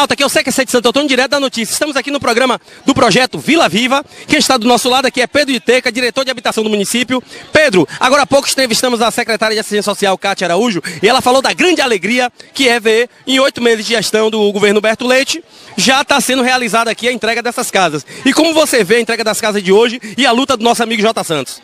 internauta, que eu sei que é de Santo Antônio, direto da notícia. Estamos aqui no programa do projeto Vila Viva. Quem está do nosso lado aqui é Pedro Iteca, diretor de habitação do município. Pedro, agora há pouco entrevistamos a secretária de Assistência Social, Cátia Araújo, e ela falou da grande alegria que é ver, em 8 meses de gestão do governo Humberto Leite, já está sendo realizada aqui a entrega dessas casas. E como você vê a entrega das casas de hoje e a luta do nosso amigo J. Santos?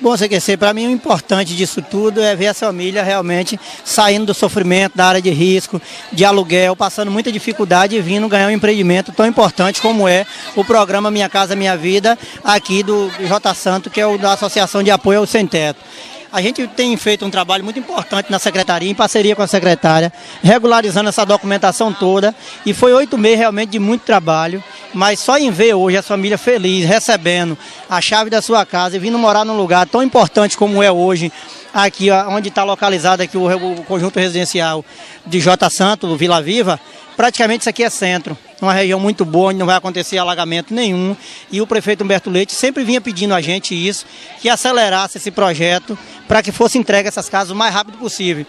Bom, CQC, para mim o importante disso tudo é ver essa família realmente saindo do sofrimento, da área de risco, de aluguel, passando muita dificuldade e vindo ganhar um empreendimento tão importante como é o programa Minha Casa Minha Vida, aqui do J. Santos, que é o da Associação de Apoio ao Sem Teto. A gente tem feito um trabalho muito importante na secretaria, em parceria com a secretária, regularizando essa documentação toda, e foi 8 meses realmente de muito trabalho, mas só em ver hoje a família feliz, recebendo a chave da sua casa e vindo morar num lugar tão importante como é hoje, aqui onde está localizado aqui o conjunto residencial de J. Santos, do Vila Viva, praticamente isso aqui é centro, uma região muito boa, onde não vai acontecer alagamento nenhum, e o prefeito Humberto Leite sempre vinha pedindo a gente isso, que acelerasse esse projeto para que fosse entregue essas casas o mais rápido possível.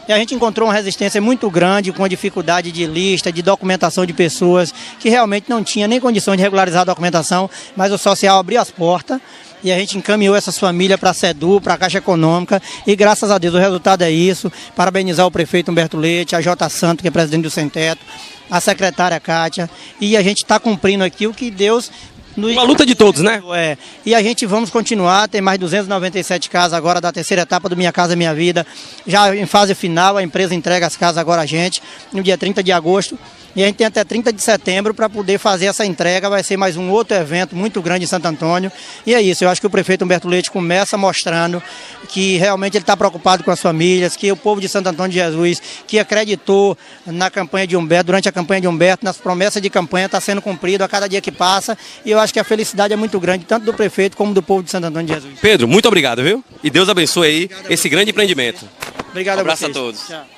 E a gente encontrou uma resistência muito grande, com a dificuldade de lista, de documentação de pessoas que realmente não tinha nem condição de regularizar a documentação, mas o social abriu as portas e a gente encaminhou essas famílias para a SEDU, para a Caixa Econômica, e graças a Deus o resultado é isso. Parabenizar o prefeito Humberto Leite, a J. Santos, que é presidente do Sem Teto, a secretária Cátia, e a gente está cumprindo aqui o que Deus... Uma luta de todos, né? É. E a gente vamos continuar, tem mais 297 casas agora da terceira etapa do Minha Casa Minha Vida. Já em fase final, a empresa entrega as casas agora a gente, no dia 30 de agosto. E a gente tem até 30 de setembro para poder fazer essa entrega. Vai ser mais um outro evento muito grande em Santo Antônio. E é isso, eu acho que o prefeito Humberto Leite começa mostrando que realmente ele está preocupado com as famílias, que o povo de Santo Antônio de Jesus, que acreditou na campanha de Humberto, durante a campanha de Humberto, nas promessas de campanha, está sendo cumprido a cada dia que passa. E eu acho que a felicidade é muito grande, tanto do prefeito como do povo de Santo Antônio de Jesus. Pedro, muito obrigado, viu? E Deus abençoe aí esse grande empreendimento. Obrigado a vocês. Um abraço a todos. Tchau.